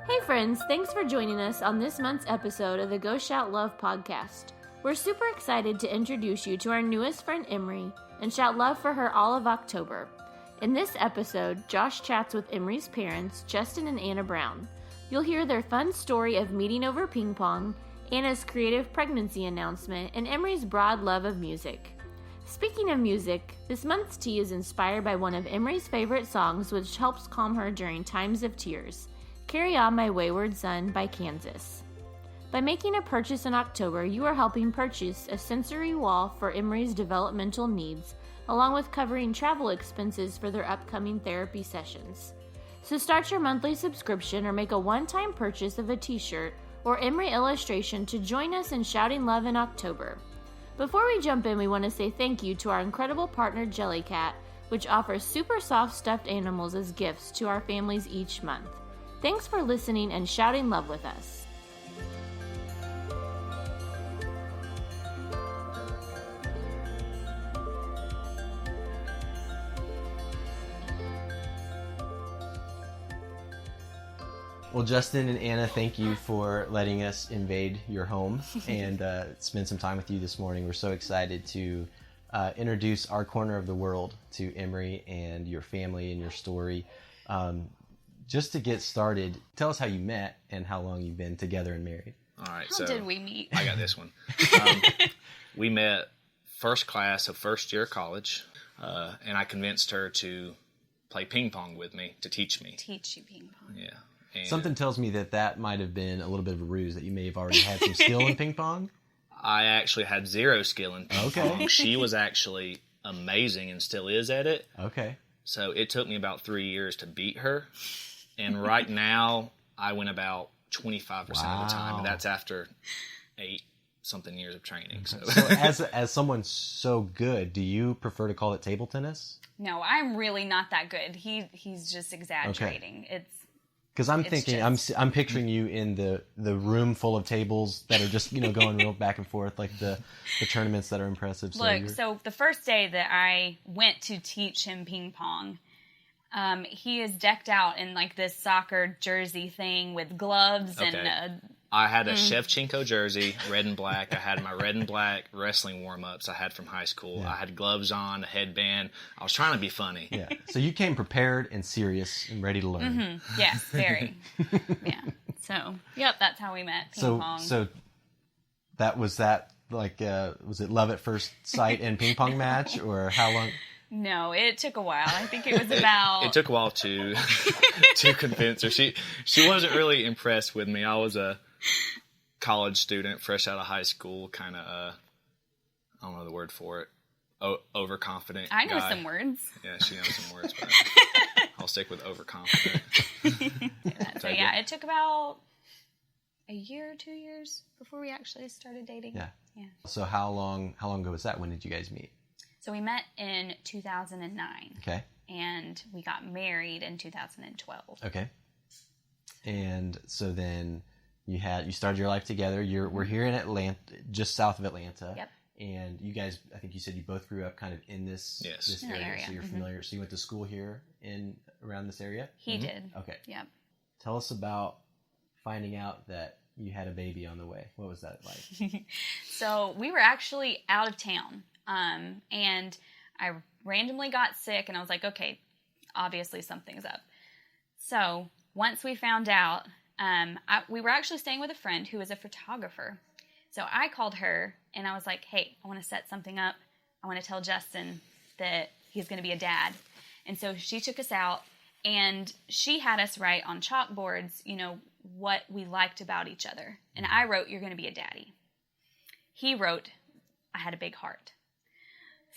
Hey friends, thanks for joining us on this month's episode of the Go Shout Love podcast. We're super excited to introduce you to our newest friend Emery and shout love for her all of October. In this episode, Josh chats with Emery's parents, Justen and Anna Brown. You'll hear their fun story of meeting over ping pong, Anna's creative pregnancy announcement, and Emery's broad love of music. Speaking of music, this month's tea is inspired by one of Emery's favorite songs which helps calm her during times of tears. Carry On My Wayward Son by Kansas. By making a purchase in October, you are helping purchase a sensory wall for Emery's developmental needs, along with covering travel expenses for their upcoming therapy sessions. So start your monthly subscription or make a one-time purchase of a t-shirt or Emery illustration to join us in shouting love in October. Before we jump in, we want to say thank you to our incredible partner Jellycat, which offers super soft stuffed animals as gifts to our families each month. Thanks for listening and shouting love with us. Well, Justen and Anna, thank you for letting us invade your home and spend some time with you this morning. We're so excited to introduce our corner of the world to Emery and your family and your story. Just to get started, tell us how you met and how long you've been together and married. All right. How did we meet? I got this one. We met first class of first year college, and I convinced her to play ping pong with me, to teach me. Teach you ping pong. Yeah. And Something tells me that might have been a little bit of a ruse, that you may have already had some skill in ping pong. I actually had zero skill in ping pong. She was actually amazing and still is at it. Okay. So it took me about 3 years to beat her. And right now, I win about 25% of the time. And that's after 8-something years of training. So as someone so good, do you prefer to call it table tennis? No, I'm really not that good. He's just exaggerating. Okay. Because I'm I'm picturing you in the room full of tables that are just going real back and forth, like the tournaments that are impressive. So the first day that I went to teach him ping pong, he is decked out in like this soccer jersey thing with gloves and. I had a Shevchenko jersey, red and black. I had my red and black wrestling warm-ups I had from high school. Yeah. I had gloves on, a headband. I was trying to be funny. Yeah. So you came prepared and serious and ready to learn. Mm-hmm. Yes, very. Yeah. So, that's how we met, ping pong. So was it love at first sight and ping pong match, or how long? No, it took a while. I think it was about... It took a while to convince her. She wasn't really impressed with me. I was a college student, fresh out of high school, kind of, I don't know the word for it, overconfident I know guy. some words. Yeah, she knows some words, but I'll stick with overconfident. It took about a year or 2 years before we actually started dating. Yeah. So how long ago was that? When did you guys meet? So we met in 2009. Okay. And we got married in 2012. Okay. And so then you started your life together. We're here in Atlanta, just south of Atlanta. Yep. And you guys, I think you said you both grew up kind of in this area, so you're familiar. So you went to school here around this area? He did. Okay. Yep. Tell us about finding out that you had a baby on the way. What was that like? So we were actually out of town. And I randomly got sick, and I was like, okay, obviously something's up. So once we found out, we were actually staying with a friend who was a photographer. So I called her, and I was like, hey, I want to set something up. I want to tell Justen that he's going to be a dad. And so she took us out, and she had us write on chalkboards, what we liked about each other. And I wrote, you're going to be a daddy. He wrote, I had a big heart.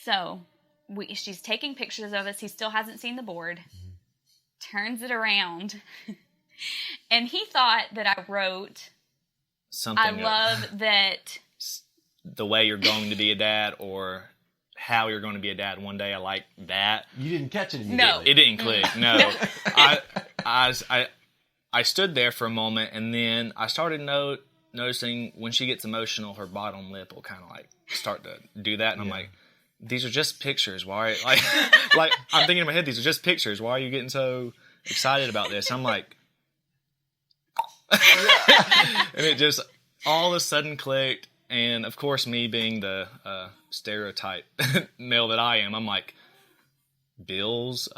So she's taking pictures of us. He still hasn't seen the board. Turns it around. And he thought that I wrote, something. I love that. The way you're going to be a dad, or how you're going to be a dad one day. I like that. You didn't catch it immediately. No. It didn't click. No. I stood there for a moment, and then I started noticing when she gets emotional, her bottom lip will kind of like start to do that. And I'm like, these are just pictures. Why? Like I'm thinking in my head, these are just pictures. Why are you getting so excited about this? I'm like, And it just all of a sudden clicked. And of course, me being the stereotype male that I am, I'm like, bills,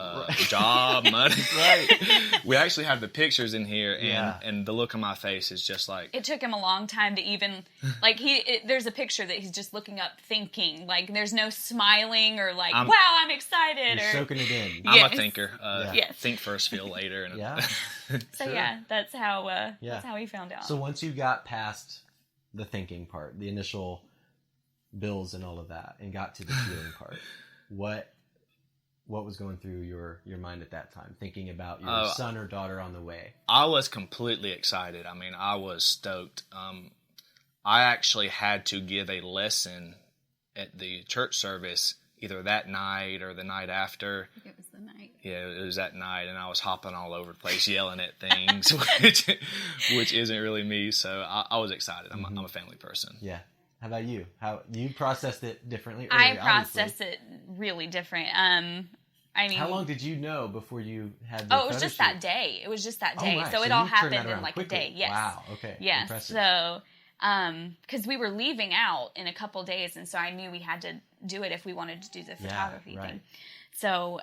job, money. Right. We actually have the pictures in here, and the look on my face is just like. It took him a long time to even, like, there's a picture that he's just looking up thinking. Like, there's no smiling or like, wow, I'm excited. You're soaking it in. I'm a thinker. Yes. Think first, feel later. And So, that's how he found out. So once you got past the thinking part, the initial bills and all of that, and got to the feeling part, what was going through your mind at that time, thinking about your son or daughter on the way? I was completely excited. I mean, I was stoked. I actually had to give a lesson at the church service either that night or the night after. I think it was the night. Yeah, it was that night, and I was hopping all over the place, yelling at things, which isn't really me. So I was excited. I'm a family person. Yeah. How about you? How you processed it differently? I processed it really different. I mean, how long did you know before you had? It was just that day. It was just that day. Right. So it all happened in like quickly. A day. Yes. Wow. Okay. Yes. Impressive. So, because we were leaving out in a couple days, and so I knew we had to do it if we wanted to do the photography thing. So,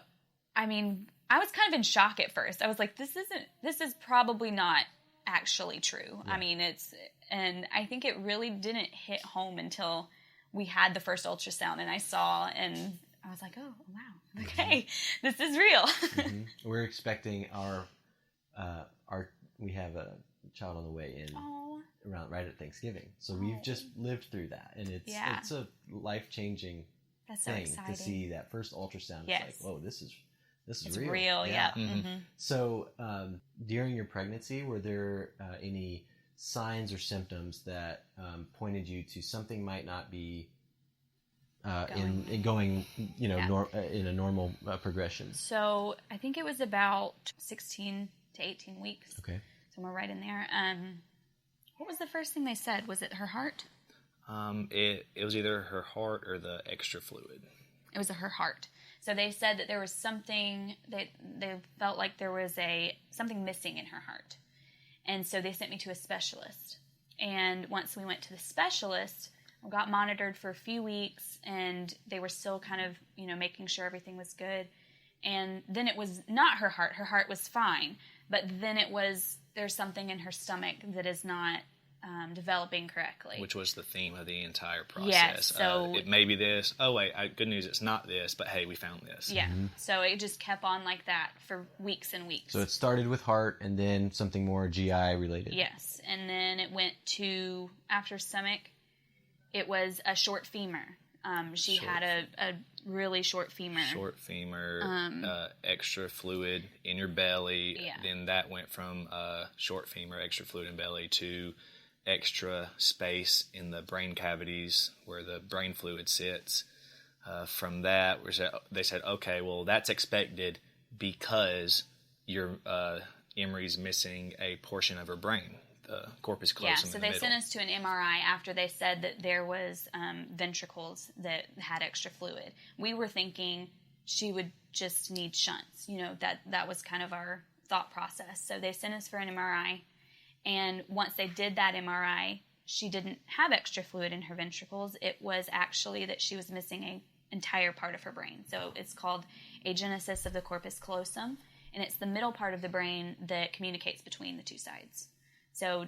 I mean, I was kind of in shock at first. I was like, this is probably not actually true. Yeah. I mean, and I think it really didn't hit home until we had the first ultrasound and I saw, and I was like, oh, wow, okay, this is real. We're expecting we have a child on the way in around right at Thanksgiving. So we've just lived through that, and it's a life-changing thing to see that first ultrasound. Yes. It's like, whoa, this is it's real. real, yeah. Mm-hmm. So during your pregnancy, were there any signs or symptoms that pointed you to something might not be going in a normal progression? So I think it was about 16 to 18 weeks. Okay. Somewhere right in there. What was the first thing they said? Was it her heart? It was either her heart or the extra fluid. It was her heart. So they said that there was something that they felt like there was something missing in her heart. And so they sent me to a specialist. And once we went to the specialist, I got monitored for a few weeks, and they were still kind of, making sure everything was good. And then it was not her heart. Her heart was fine. But then there's something in her stomach that is not developing correctly. Which was the theme of the entire process. Yes, so it may be this. Oh, wait, good news, it's not this, but hey, we found this. Yeah, so it just kept on like that for weeks and weeks. So it started with heart and then something more GI related. Yes, and then it went to, after stomach, it was a short femur. She had a really short femur. Short femur, extra fluid in your belly. Yeah. Then that went from short femur, extra fluid in belly, to extra space in the brain cavities where the brain fluid sits. From that, they said, okay, well, that's expected because your Emery's missing a portion of her brain. The corpus callosum. Yeah, so they sent us to an MRI after they said that there was ventricles that had extra fluid. We were thinking she would just need shunts. That was kind of our thought process. So they sent us for an MRI, and once they did that MRI, she didn't have extra fluid in her ventricles. It was actually that she was missing an entire part of her brain. So it's called agenesis of the corpus callosum, and it's the middle part of the brain that communicates between the two sides. So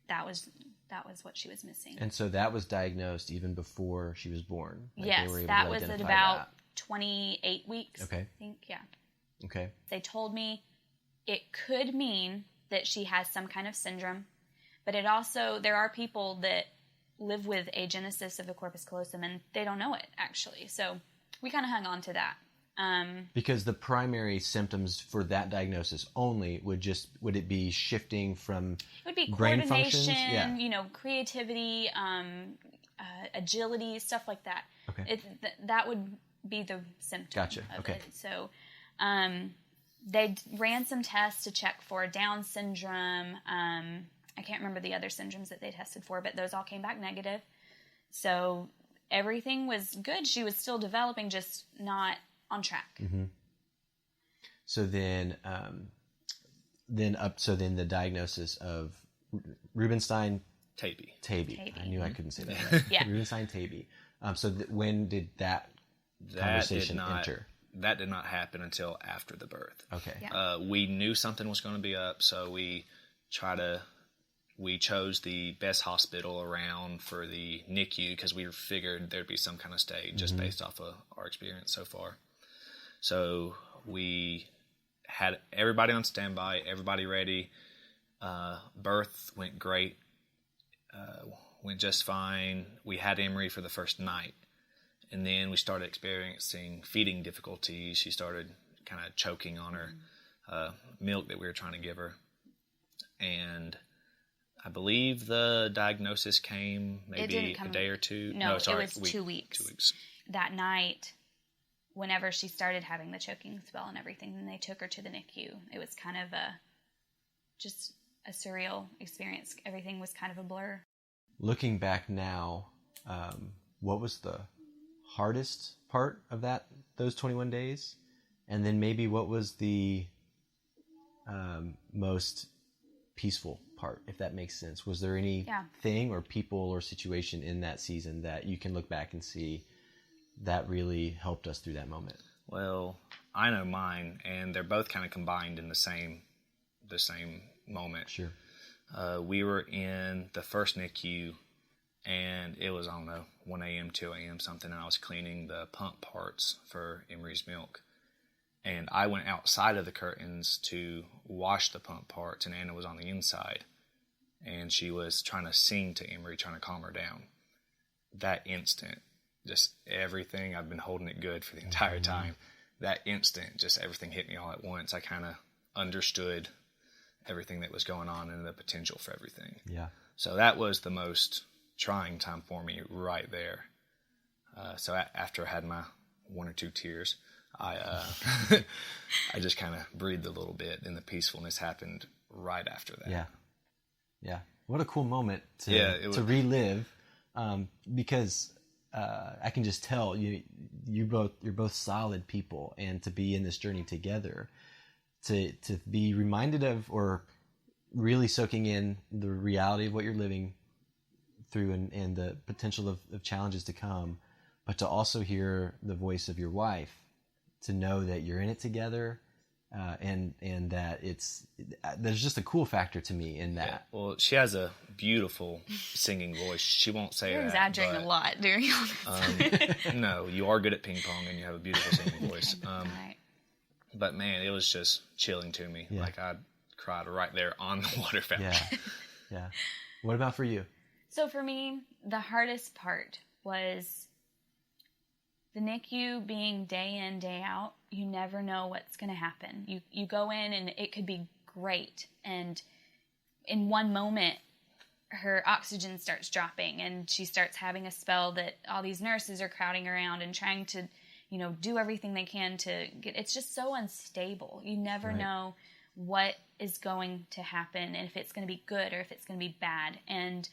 that was what she was missing. And so that was diagnosed even before she was born? Yes, that was at about 28 weeks. Okay. I think, yeah. Okay. They told me it could mean that she has some kind of syndrome, but there are people that live with agenesis of the corpus callosum and they don't know it, actually. So we kind of hung on to that. Because the primary symptoms for that diagnosis only would it be shifting from it would be brain functions? Coordination, creativity, agility, stuff like that. Okay. That would be the symptom. Gotcha. Of okay. it. So they ran some tests to check for Down syndrome. I can't remember the other syndromes that they tested for, but those all came back negative. So everything was good. She was still developing, just not on track. Mm-hmm. So then the diagnosis of Rubenstein Taby. I knew I couldn't say that right. Yeah. Rubenstein Taby. So when did that conversation enter? That did not happen until after the birth. Okay. Yeah. We knew something was going to be up, so we chose the best hospital around for the NICU because we figured there'd be some kind of stage just based off of our experience so far. So we had everybody on standby, everybody ready. Birth went great. Went just fine. We had Emery for the first night. And then we started experiencing feeding difficulties. She started kind of choking on her milk that we were trying to give her. And I believe the diagnosis came maybe a day or two. No, it was 2 weeks. 2 weeks. That night, whenever she started having the choking spell and everything, then they took her to the NICU. It was kind of just a surreal experience. Everything was kind of a blur. Looking back now, what was the hardest part of those 21 days? And then maybe what was the most peaceful part, if that makes sense? Was there any thing or people or situation in that season that you can look back and see that really helped us through that moment? Well, I know mine, and they're both kind of combined in the same moment. Sure. We were in the first NICU, and it was, 1 a.m., 2 a.m. something, and I was cleaning the pump parts for Emery's milk. And I went outside of the curtains to wash the pump parts, and Anna was on the inside. And she was trying to sing to Emery, trying to calm her down. That instant, just everything, I've been holding it good for the entire time. That instant, just everything hit me all at once. I kind of understood everything that was going on and the potential for everything. Yeah. So that was the most trying time for me right there. So after I had my 1 or 2 tears, I just kind of breathed a little bit, and the peacefulness happened right after that. Yeah. Yeah. What a cool moment to relive, because I can just tell you're both solid people, and to be in this journey together, to be reminded of or really soaking in the reality of what you're living through and the potential of challenges to come, but to also hear the voice of your wife, to know that you're in it together, and that there's just a cool factor to me in that. Yeah. Well, she has a beautiful singing voice. She won't say You're that. exaggerating a lot during all this. No, you are good at ping pong, and you have a beautiful singing voice. Right. But man, it was just chilling to me. Yeah. Like I cried right there on the water fountain. Yeah. Yeah. What about for you? So for me, the hardest part was the NICU being day in, day out. You never know what's going to happen. You go in and it could be great. And in one moment, her oxygen starts dropping and she starts having a spell that all these nurses are crowding around and trying to, do everything they can to get. It's just so unstable. You never know what is going to happen and if it's going to be good or if it's going to be bad. And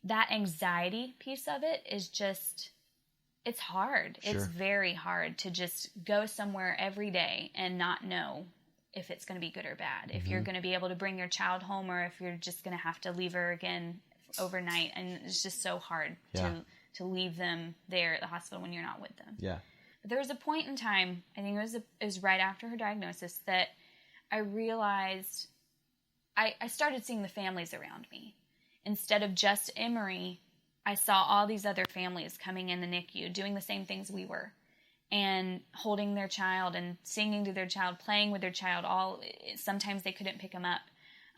that anxiety piece of it is just, it's hard. Sure. It's very hard to just go somewhere every day and not know if it's going to be good or bad, if you're going to be able to bring your child home or if you're just going to have to leave her again overnight. And it's just so hard to leave them there at the hospital when you're not with them. Yeah. But there was a point in time, I think it was right after her diagnosis, that I realized I started seeing the families around me. Instead of just Emery, I saw all these other families coming in the NICU doing the same things we were, and holding their child and singing to their child, playing with their child. Sometimes they couldn't pick them up.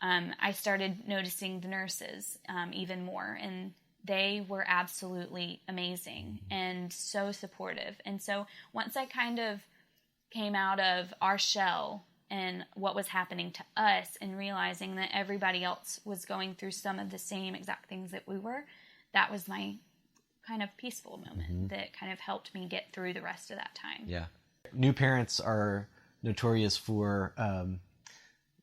I started noticing the nurses even more, and they were absolutely amazing and so supportive. And so once I kind of came out of our shell and what was happening to us and realizing that everybody else was going through some of the same exact things that we were, that was my kind of peaceful moment that kind of helped me get through the rest of that time. Yeah. New parents are notorious for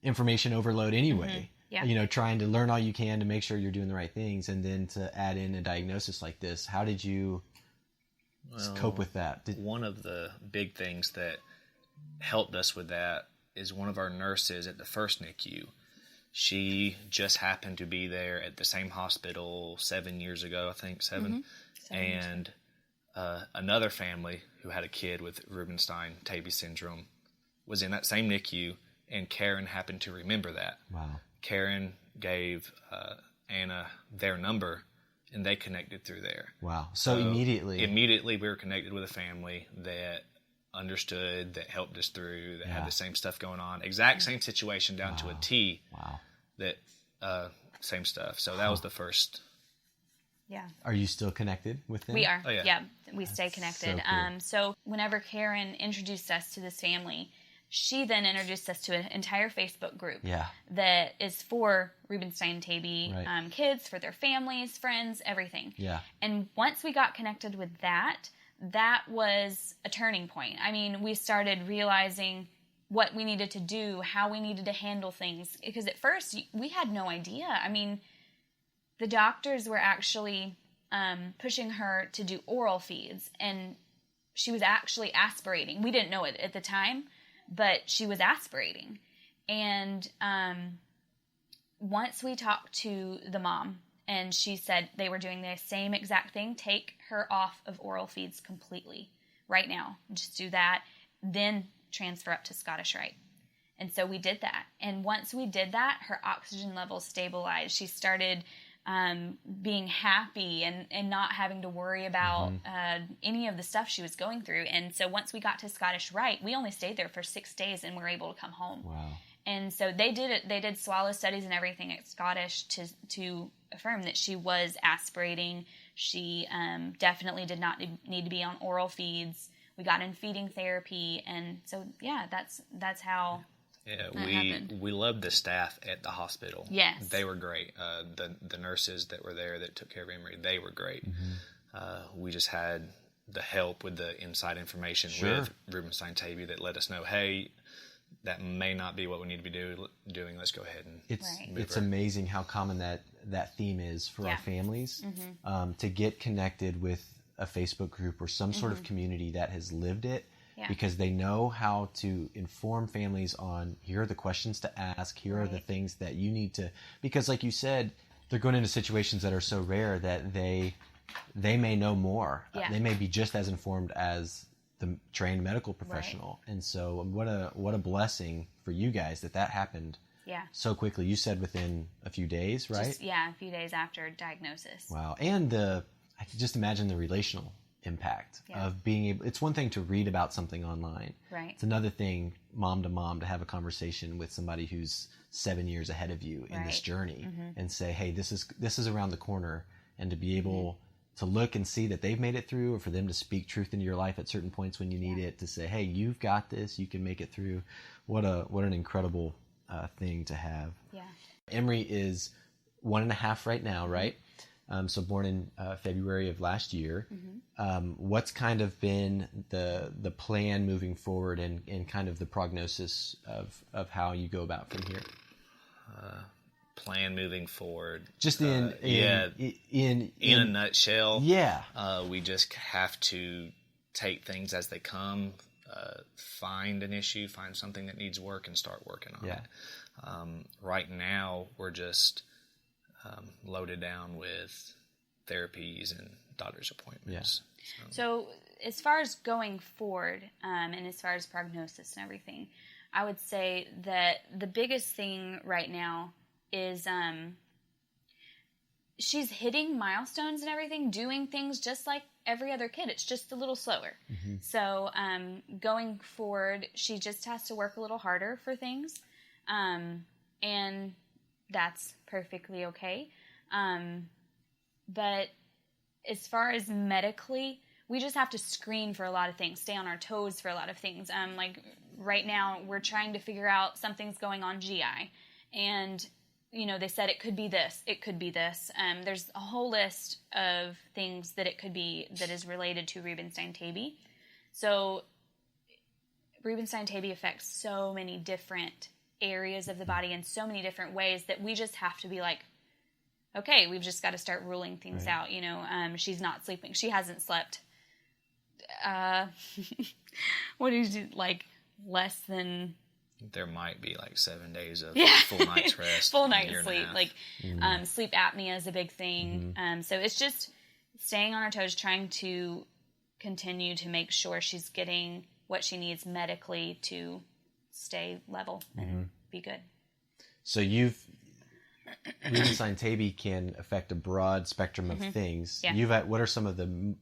information overload anyway. Yeah. Trying to learn all you can to make sure you're doing the right things, and then to add in a diagnosis like this. How did you cope with that? One of the big things that helped us with that is one of our nurses at the first NICU. She just happened to be there at the same hospital 7 years ago, I think, 7. And another family who had a kid with Rubinstein-Tabby syndrome was in that same NICU, and Karen happened to remember that. Wow. Karen gave Anna their number, and they connected through there. Wow. So immediately we were connected with a family that understood, that helped us through, that had the same stuff going on. Exact same situation down to a T. Wow. That same stuff. So that was the first. Yeah. Are you still connected with them? We are. Oh, yeah. We stay connected. so cool. So whenever Karen introduced us to this family, she then introduced us to an entire Facebook group that is for Rubinstein-Tabby kids, for their families, friends, everything. Yeah. And once we got connected with that was a turning point. I mean, we started realizing what we needed to do, how we needed to handle things. Because at first, we had no idea. I mean, the doctors were actually pushing her to do oral feeds, and she was actually aspirating. We didn't know it at the time, but she was aspirating. And once we talked to the mom, and she said they were doing the same exact thing, take her off of oral feeds completely right now. Just do that. Then transfer up to Scottish Rite. And so we did that. And once we did that, her oxygen levels stabilized. She started being happy and not having to worry about any of the stuff she was going through. And so once we got to Scottish Rite, we only stayed there for 6 days and were able to come home. Wow. And so they did it. They did swallow studies and everything at Scottish to affirm that she was aspirating. She definitely did not need to be on oral feeds. We got in feeding therapy, and so that's how. Yeah, happened. we loved the staff at the hospital. Yes, they were great. The nurses that were there that took care of Emery, they were great. We just had the help with the inside information with Rubinstein-Tabby that let us know, hey, that may not be what we need to be doing. Let's go ahead and it's amazing how common that theme is for our families to get connected with a Facebook group or some sort of community that has lived it, because they know how to inform families on, here are the questions to ask, here are the things that you need to, because like you said, they're going into situations that are so rare that they may know more. They may be just as informed as the trained medical professional. And so what a blessing for you guys that happened so quickly. You said within a few days, right? Just, a few days after diagnosis. Wow. And I can just imagine the relational impact of being able, it's one thing to read about something online. Right. It's another thing, mom to mom, to have a conversation with somebody who's 7 years ahead of you in this journey and say, hey, this is around the corner, and to be able to look and see that they've made it through, or for them to speak truth into your life at certain points when you need it, to say, hey, you've got this, you can make it through. What an incredible thing to have. Yeah. Emery is 1.5 right now, right? So born in February of last year. What's kind of been the plan moving forward, and kind of the prognosis of how you go about from here? Plan moving forward. Just in a nutshell. Yeah. We just have to take things as they come, find an issue, find something that needs work, and start working on it. Right now, we're just loaded down with therapies and doctor's appointments. So as far as going forward, and as far as prognosis and everything, I would say that the biggest thing right now is she's hitting milestones and everything, doing things just like every other kid. It's just a little slower. So going forward, she just has to work a little harder for things, and that's perfectly okay. But as far as medically, we just have to screen for a lot of things, stay on our toes for a lot of things. Like right now, we're trying to figure out something's going on GI, and they said it could be this, it could be this. There's a whole list of things that it could be that is related to Rubinstein-Tabby. So Rubinstein-Tabby affects so many different areas of the body in so many different ways that we just have to be like, okay, we've just got to start ruling things out. She's not sleeping. She hasn't slept. What is it, like less than there might be like 7 days of Yeah. full night's rest. Full in a night year of and a sleep. half. Like sleep apnea is a big thing. So it's just staying on her toes, trying to continue to make sure she's getting what she needs medically to stay level and be good. So redesign TABI can affect a broad spectrum of things. Yeah. What are some of the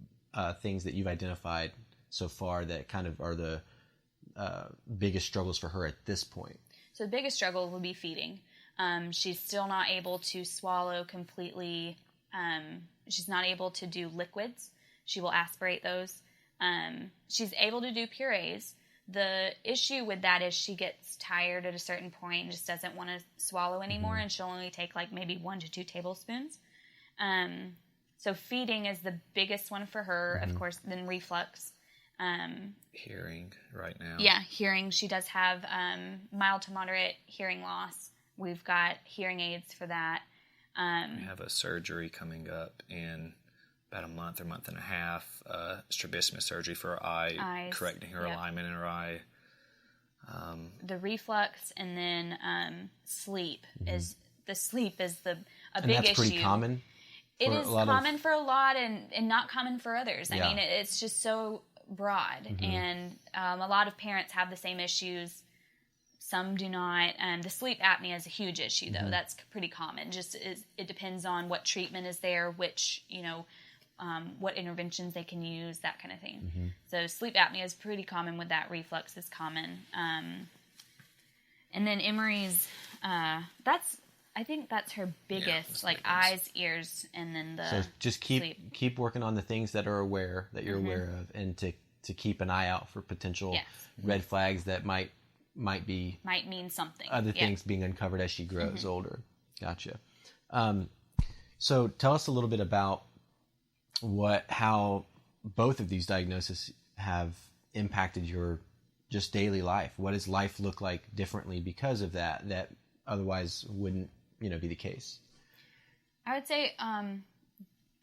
things that you've identified so far that kind of are the biggest struggles for her at this point? So the biggest struggle will be feeding. She's still not able to swallow completely. She's not able to do liquids. She will aspirate those. She's able to do purees. The issue with that is she gets tired at a certain point and just doesn't want to swallow anymore, and she'll only take like maybe 1 to 2 tablespoons. So feeding is the biggest one for her, of course, then reflux. Hearing right now. Yeah, hearing. She does have mild to moderate hearing loss. We've got hearing aids for that. We have a surgery coming up in about a month or month and a half, strabismus surgery for her eyes, correcting her alignment in her eye. The reflux, and then sleep is a big issue. And that's pretty common? It is common for a lot and not common for others. I mean, it's just so broad, and a lot of parents have the same issues. Some do not. The sleep apnea is a huge issue, though. That's pretty common. It depends on what treatment is there, which, what interventions they can use, that kind of thing. So sleep apnea is pretty common with that. Reflux is common. And then Emery's, I think that's her biggest, like eyes, ears, and then the So just sleep. keep working on the things that you're aware of, and to keep an eye out for potential red flags that might mean something. Other things being uncovered as she grows older. Gotcha. So tell us a little bit about how both of these diagnoses have impacted your just daily life. What does life look like differently because of that otherwise wouldn't, be the case? I would say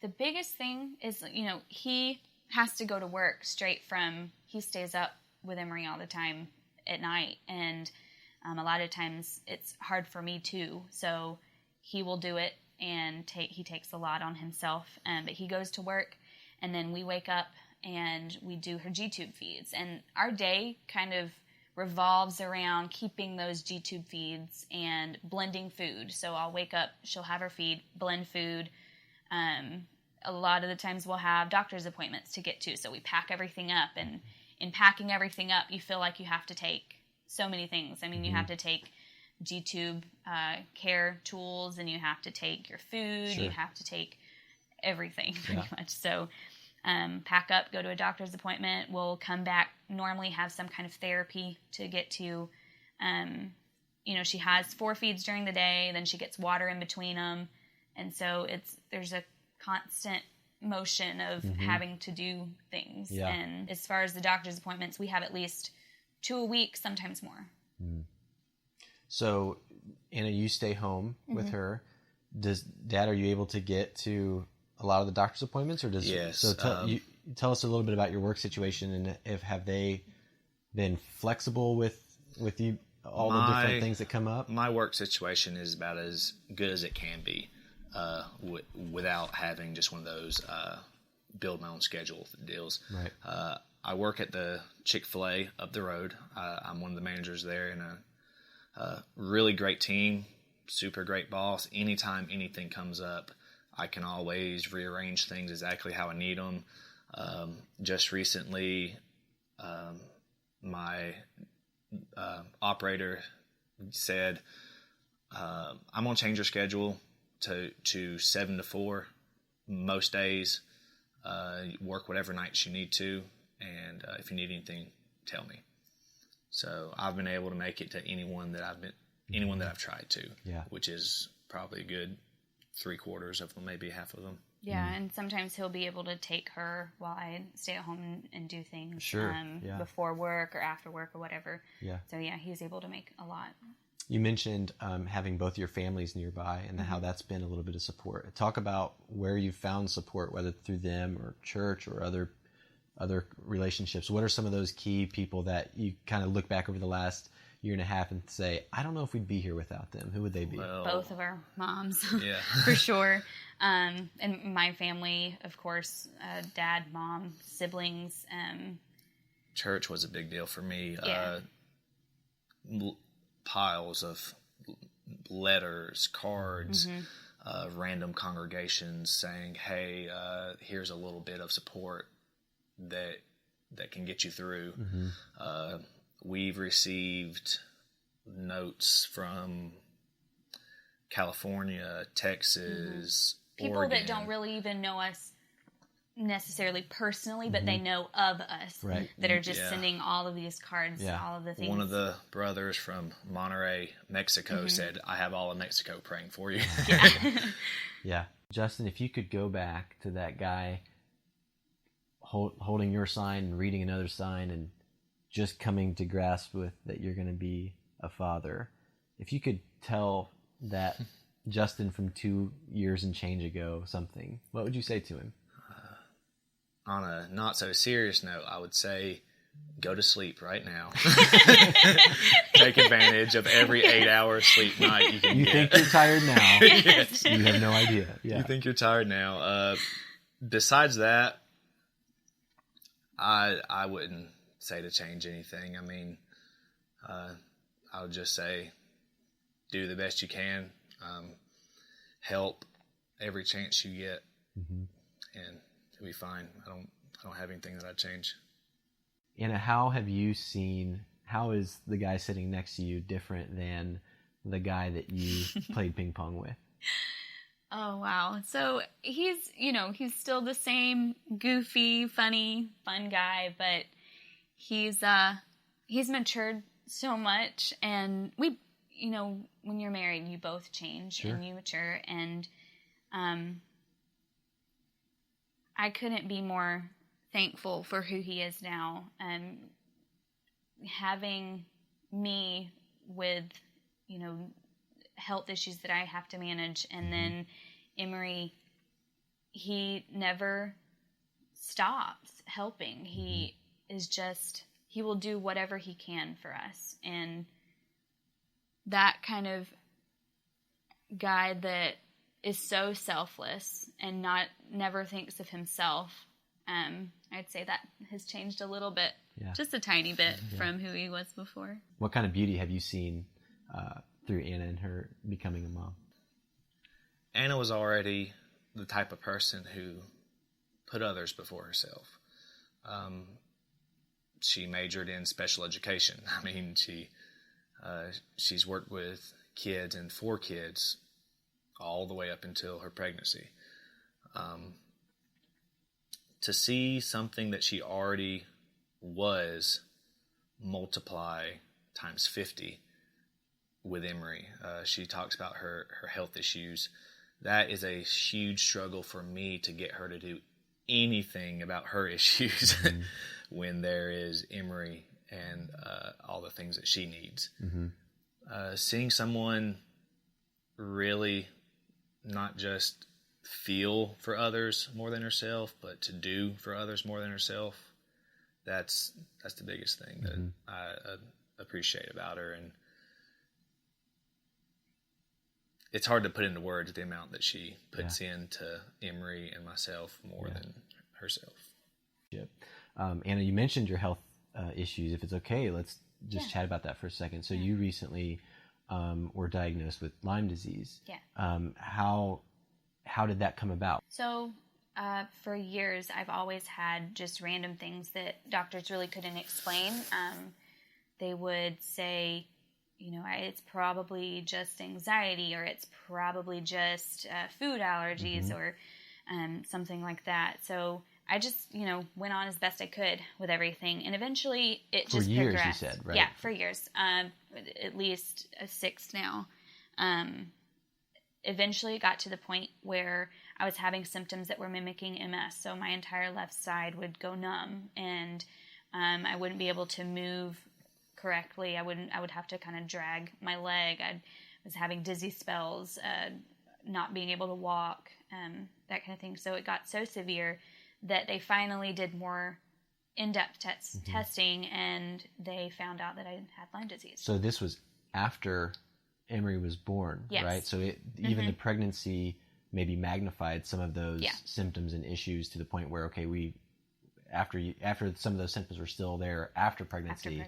the biggest thing is, he has to go to work he stays up with Emery all the time at night, and a lot of times it's hard for me too, so he will do it, and he takes a lot on himself, but he goes to work, and then we wake up and we do her G-tube feeds, and our day kind of revolves around keeping those G-tube feeds and blending food. So I'll wake up, she'll have her feed, blend food. A lot of the times we'll have doctor's appointments to get to, so we pack everything up, and in packing everything up, you feel like you have to take so many things. I mean, you have to take G-tube care tools, and you have to take your food, you have to take everything pretty much. So pack up, go to a doctor's appointment. We'll come back, normally have some kind of therapy to get to. She has 4 feeds during the day, then she gets water in between them. And so there's a constant motion of having to do things. Yeah. And as far as the doctor's appointments, we have at least 2 a week, sometimes more. So, Anna, you stay home with her. Are you able to get to a lot of the doctor's appointments, or yes? So tell us a little bit about your work situation, and have they been flexible with you, all the different things that come up? My work situation is about as good as it can be, without having just one of those build my own schedule deals. Right. I work at the Chick-fil-A up the road. I'm one of the managers there, and a really great team, super great boss. Anytime anything comes up, I can always rearrange things exactly how I need them. Just recently, my operator said, I'm going to change your schedule to 7 to 4 most days. Work whatever nights you need to, and if you need anything, tell me. So I've been able to make it to anyone that I've tried to, which is probably a good 3/4 of them, maybe half of them. Yeah, and sometimes he'll be able to take her while I stay at home and do things before work or after work or whatever. Yeah. So he's able to make a lot. You mentioned having both your families nearby and how that's been a little bit of support. Talk about where you found support, whether through them or church or other relationships. What are some of those key people that you kind of look back over the last year and a half and say, I don't know if we'd be here without them, who would they be? Well, Both of our moms, yeah. for sure. And my family, of course, dad, mom, siblings. Church was a big deal for me. Yeah. Piles of letters, cards, random congregations saying, hey, here's a little bit of support that can get you through. We've received notes from California, Texas, People Oregon. that don't really even know us necessarily personally, but they know of us, Right. that are just Yeah. sending all of these cards, Yeah. all of the things. One of the brothers from Monterey, Mexico said, I have all of Mexico praying for you. Yeah. Justin, if you could go back to that guy holding your sign and reading another sign and just coming to grasp with that you're going to be a father, if you could tell that Justin from 2 years and change ago something, what would you say to him? On a not so serious note, I would say go to sleep right now. Take advantage of every 8-hour sleep night you can You get. think you're tired now. Yes. You have no idea. Yeah. You think you're tired now. Besides that, I wouldn't say to change anything. I mean, I would just say do the best you can. Help every chance you get, and it'll be fine. I don't have anything that I'd change. Anna, how is the guy sitting next to you different than the guy that you played ping pong with? Oh, wow. So he's still the same goofy, funny, fun guy, but he's matured so much, and when you're married, you both change. Sure. And you mature, and I couldn't be more thankful for who he is now. Having me with, health issues that I have to manage, and then Emery, he never stops helping. He will do whatever he can for us. And that kind of guy that is so selfless and never thinks of himself, I'd say that has changed a little bit, just a tiny bit from who he was before. What kind of beauty have you seen through Anna and her becoming a mom? Anna was already the type of person who put others before herself. She majored in special education. I mean, she's worked with kids and for kids all the way up until her pregnancy. To see something that she already was multiply times 50 with Emery. She talks about her health issues. That is a huge struggle for me to get her to do anything about her issues when there is Emery and all the things that she needs. Seeing someone really not just feel for others more than herself, but to do for others more than herself, that's the biggest thing that I appreciate about her. And it's hard to put into words the amount that she puts into Emery and myself more than herself. Yep. Anna, you mentioned your health issues. If it's okay, let's just chat about that for a second. So you recently were diagnosed with Lyme disease. Yeah. How did that come about? So for years, I've always had just random things that doctors really couldn't explain. They would say, it's probably just anxiety, or it's probably just food allergies, or something like that. So I just, went on as best I could with everything. And eventually it just years, progressed. you said, right? Yeah, for years. At least 6 now. Eventually it got to the point where I was having symptoms that were mimicking MS. So my entire left side would go numb, and I wouldn't be able to move correctly. I would have to kind of drag my leg. I was having dizzy spells, not being able to walk, that kind of thing. So it got so severe that they finally did more in-depth testing, and they found out that I had Lyme disease. So this was after Emery was born, yes. right? So even the pregnancy maybe magnified some of those symptoms and issues to the point where, okay, after some of those symptoms were still there after pregnancy,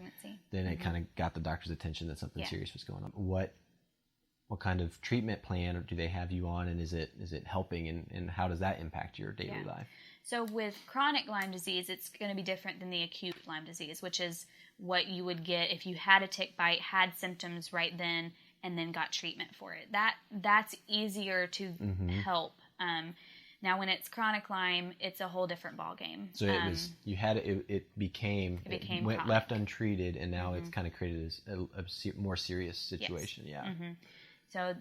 then it kind of got the doctor's attention that something serious was going on. What kind of treatment plan do they have you on, and is it helping, and how does that impact your daily life? So with chronic Lyme disease, it's going to be different than the acute Lyme disease, which is what you would get if you had a tick bite, had symptoms right then, and then got treatment for it. That's easier to help. Now, when it's chronic Lyme, it's a whole different ballgame. So it went left untreated, and now it's kind of created a more serious situation. Yes. Yeah. So,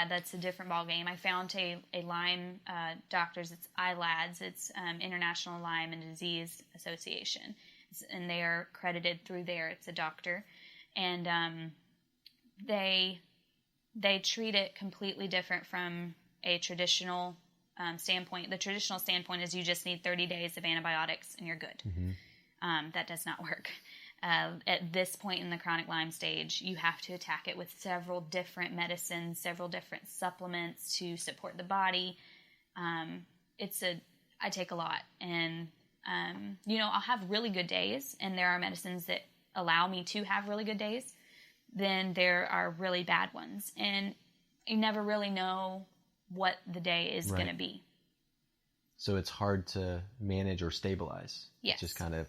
that's a different ballgame. I found a Lyme doctors, it's ILADS, it's International Lyme and Disease Association, and they are credited through there. It's a doctor, and they treat it completely different from a traditional standpoint. The traditional standpoint is you just need 30 days of antibiotics and you're good. That does not work. At this point in the chronic Lyme stage, you have to attack it with several different medicines, several different supplements to support the body. I take a lot, and I'll have really good days, and there are medicines that allow me to have really good days. Then there are really bad ones, and you never really know what the day is going to be. So it's hard to manage or stabilize. Yes. It's just kind of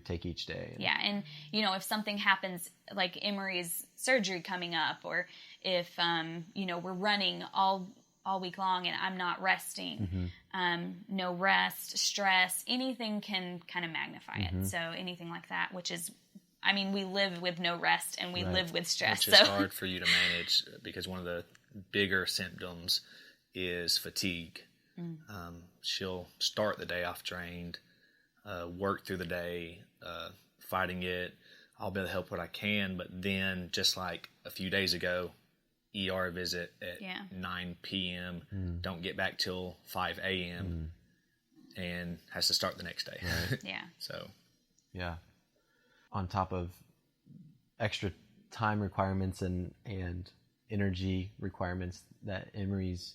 take each day. And if something happens, like Emery's surgery coming up, or if we're running all week long and I'm not resting, no rest, stress, anything can kind of magnify it. So anything like that, which is, we live with no rest and we live with stress. Which is hard for you to manage, because one of the bigger symptoms is fatigue. She'll start the day off drained, work through the day, fighting it. I'll be able to help what I can, but then just like a few days ago, ER visit at 9 p.m., don't get back till 5 a.m., and has to start the next day. Right. On top of extra time requirements and energy requirements that Emery's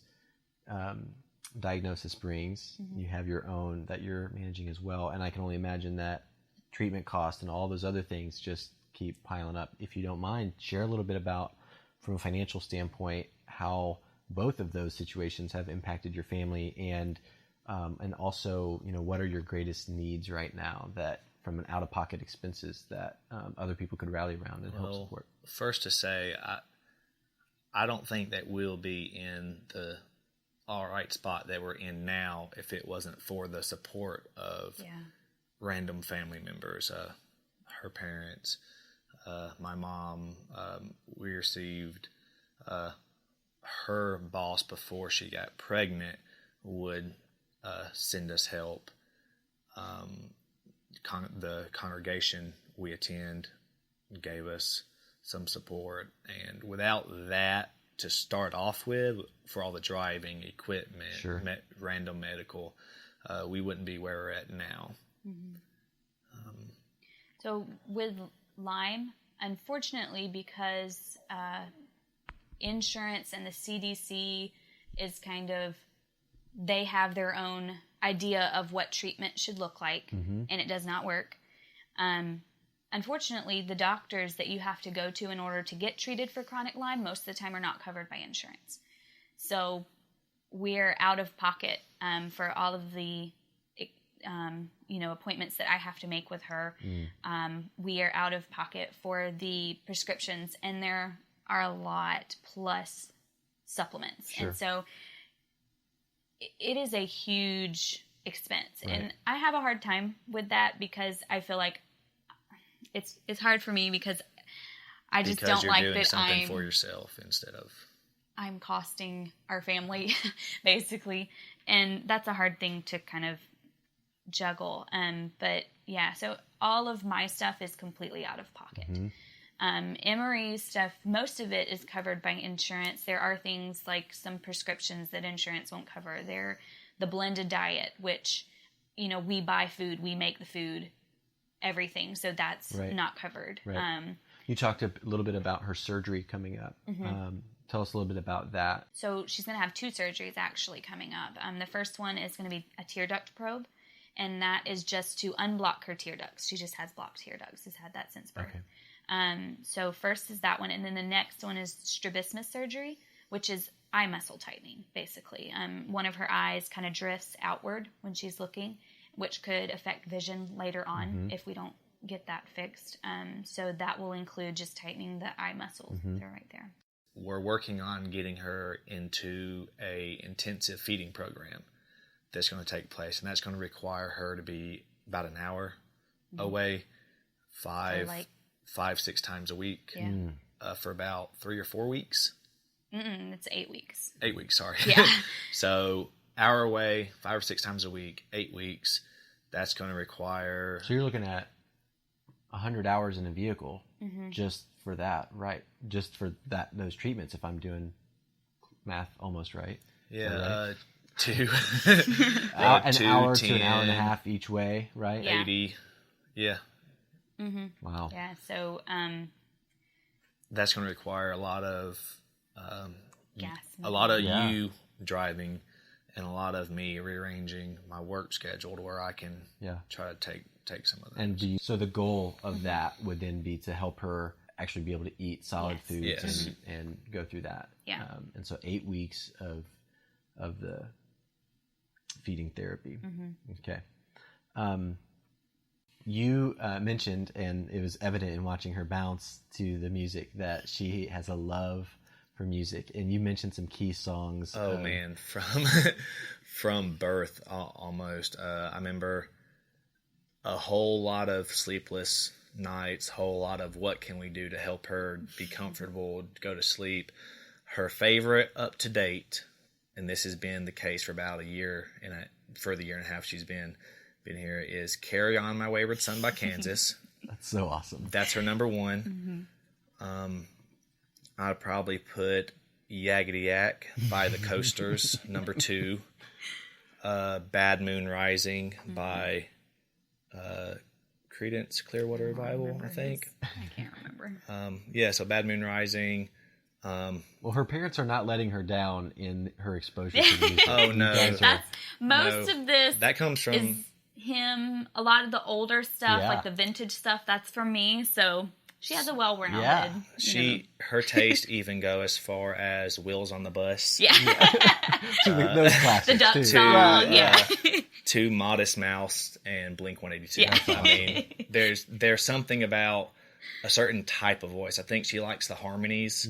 diagnosis brings, you have your own that you're managing as well, and I can only imagine that treatment costs and all those other things just keep piling up. If you don't mind, share a little bit about, from a financial standpoint, how both of those situations have impacted your family, and also, what are your greatest needs right now, that from an out-of-pocket expenses that other people could rally around and help support? First to say, I don't think that we'll be in the all right spot that we're in now if it wasn't for the support of random family members, her parents, my mom. We received her boss before she got pregnant would send us help. The congregation we attend gave us some support, and without that to start off with, for all the driving equipment, random medical, we wouldn't be where we're at now. So with Lyme, unfortunately, because insurance and the CDC is they have their own idea of what treatment should look like, and it does not work. Unfortunately, the doctors that you have to go to in order to get treated for chronic Lyme most of the time are not covered by insurance. So we're out of pocket for all of the appointments that I have to make with her. We are out of pocket for the prescriptions, and there are a lot plus supplements. And so it is a huge expense. And I have a hard time with that, because I feel like it's hard for me, because I just don't like that you're doing something for yourself instead of... I'm costing our family, basically. And that's a hard thing to kind of juggle. But so all of my stuff is completely out of pocket. Emery's stuff, most of it is covered by insurance. There are things like some prescriptions that insurance won't cover. They're the blended diet, which, we buy food, we make the food. everything. So that's not covered. Right. You talked a little bit about her surgery coming up. Tell us a little bit about that. So she's going to have 2 surgeries actually coming up. The first one is going to be a tear duct probe, and that is just to unblock her tear ducts. She just has blocked tear ducts. She's had that since birth. Okay. So first is that one, and then the next one is strabismus surgery, which is eye muscle tightening, basically. One of her eyes kind of drifts outward when she's looking, which could affect vision later on if we don't get that fixed. So that will include just tightening the eye muscles that are right there. We're working on getting her into a intensive feeding program that's going to take place, and that's going to require her to be about an hour away, 5-6 times a week for about 3 or 4 weeks. It's 8 weeks. 8 weeks, sorry. Yeah. So hour away, 5 or 6 times a week, 8 weeks. That's going to require. So you're looking at 100 hours in a vehicle just for that, right? Just for those treatments. If I'm doing math almost right. Yeah. Right? 2. An 2, hour 10, to an hour and a half each way, right? Yeah. 80. Yeah. Wow. Yeah. So that's going to require a lot of gas. you driving, and a lot of me rearranging my work schedule to where I can try to take some of that. And so the goal of that would then be to help her actually be able to eat solid foods and go through that. Yeah. And so 8 weeks of the feeding therapy. Okay. You mentioned, and it was evident in watching her bounce to the music, that she has a love for music. And you mentioned some key songs. Oh man, from birth almost. I remember a whole lot of sleepless nights, whole lot of what can we do to help her be comfortable, go to sleep. Her favorite up to date, and this has been the case for about a year, for the year and a half she's been here, is Carry On My Wayward Son by Kansas. That's so awesome. That's her number one. I'd probably put Yakety Yak by the Coasters, number 2. Bad Moon Rising by Creedence Clearwater Revival, I think. I can't remember. So Bad Moon Rising. Well, her parents are not letting her down in her exposure to music. Oh, no. That's most of this. That comes from is him. A lot of the older stuff, like the vintage stuff, that's from me. So she has a well-rounded. Yeah. Her taste even go as far as Wheels on the Bus. Yeah. Those classics the Duck too. song. To Modest Mouse and Blink 182. Yeah. I mean, there's something about a certain type of voice. I think she likes the harmonies.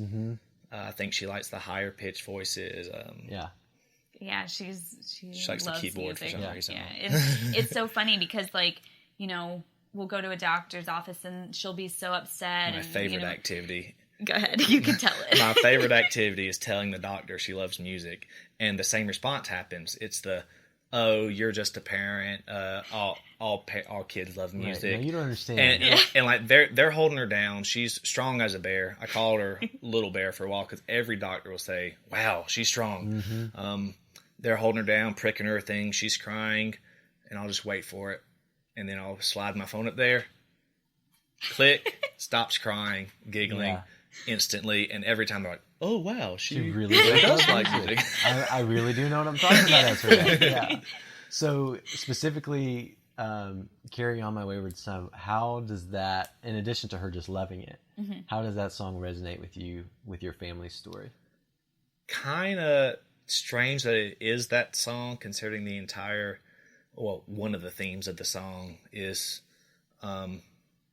I think she likes the higher pitched voices. Yeah, she likes the keyboard music. for some reason. Yeah, it's so funny because we'll go to a doctor's office and she'll be so upset. My favorite activity. Go ahead, you can tell it. My favorite activity is telling the doctor she loves music, and the same response happens. It's the, "Oh, you're just a parent. All kids love music." Right. No, you don't understand. And like they're holding her down. She's strong as a bear. I called her Little Bear for a while because every doctor will say, "Wow, she's strong." They're holding her down, pricking her thing. She's crying, and I'll just wait for it, and then I'll slide my phone up there. Click, stops crying, giggling instantly, and every time they're like, "Oh wow, she really does like music." I really do know what I'm talking about as for that. Yeah. So specifically, Carry On My Wayward Son, how does that, in addition to her just loving it, how does that song resonate with you, with your family's story? Kind of strange that it is that song, considering the entire, one of the themes of the song is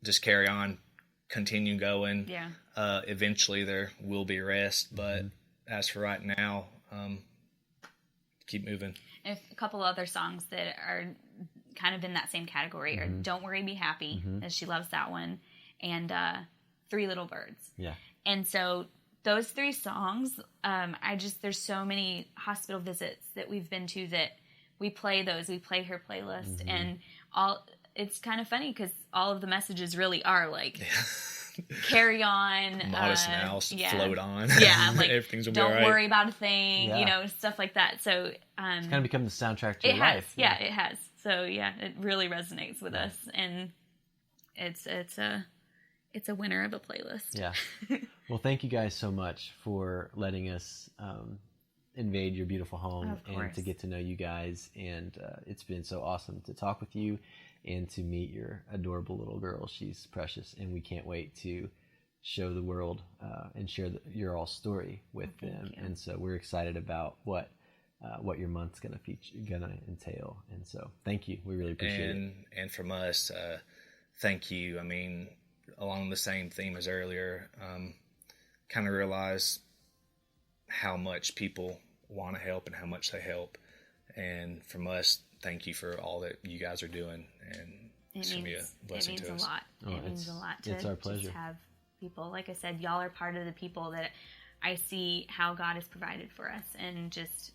just carry on, continue going. Yeah. Eventually there will be rest, but as for right now, keep moving. And a couple other songs that are kind of in that same category are Don't Worry, Be Happy, as she loves that one, and 3 Little Birds. Yeah. And so those 3 songs, there's so many hospital visits that we've been to that we play those. We play her playlist, and it's kind of funny because all of the messages really are like, carry on. Modest Mouse, float on. Yeah, like, everything's gonna be don't all right. worry about a thing, stuff like that. So it's kind of become the soundtrack to your life. Yeah, it has. So, yeah, it really resonates with us. And it's a winner of a playlist. Yeah. Well, thank you guys so much for letting us invade your beautiful home and to get to know you guys. And it's been so awesome to talk with you and to meet your adorable little girl. She's precious, and we can't wait to show the world and share your all story with them. And so we're excited about what your month's gonna entail. And so thank you. We really appreciate it. And from us, thank you. I mean, along the same theme as earlier, kind of realize how much people want to help and how much they help. And from us, thank you for all that you guys are doing. And it's going to be a blessing to us. It means a lot to it's our pleasure. Just have people. Like I said, y'all are part of the people that I see how God has provided for us, and just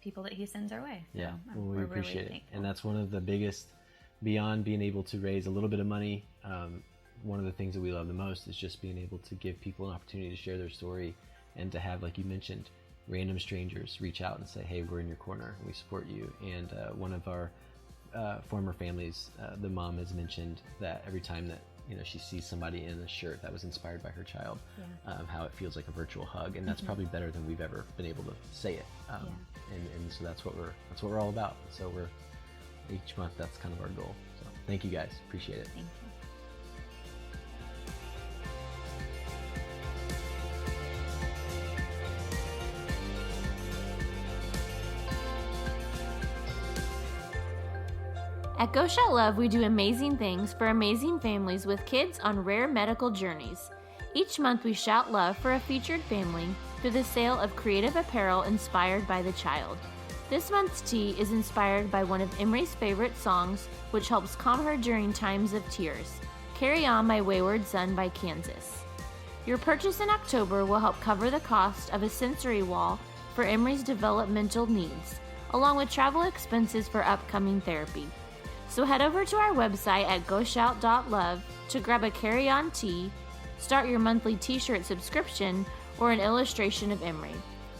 people that he sends our way. Yeah, so we appreciate really it. And that's one of the biggest, beyond being able to raise a little bit of money, one of the things that we love the most is just being able to give people an opportunity to share their story, and to have, like you mentioned, random strangers reach out and say, hey, we're in your corner, we support you. And one of our former families, the mom has mentioned that every time that she sees somebody in a shirt that was inspired by her child, how it feels like a virtual hug, and that's probably better than we've ever been able to say it. And so that's what we're all about. So each month, that's kind of our goal. So thank you guys, appreciate it. Thank you. At Go Shout Love, we do amazing things for amazing families with kids on rare medical journeys. Each month, we shout love for a featured family through the sale of creative apparel inspired by the child. This month's tee is inspired by one of Emery's favorite songs, which helps calm her during times of tears, Carry On My Wayward Son by Kansas. Your purchase in October will help cover the cost of a sensory wall for Emery's developmental needs, along with travel expenses for upcoming therapy. So head over to our website at goshout.love to grab a carry-on tee, start your monthly t-shirt subscription, or an illustration of Emery.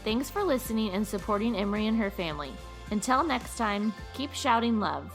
Thanks for listening and supporting Emery and her family. Until next time, keep shouting love.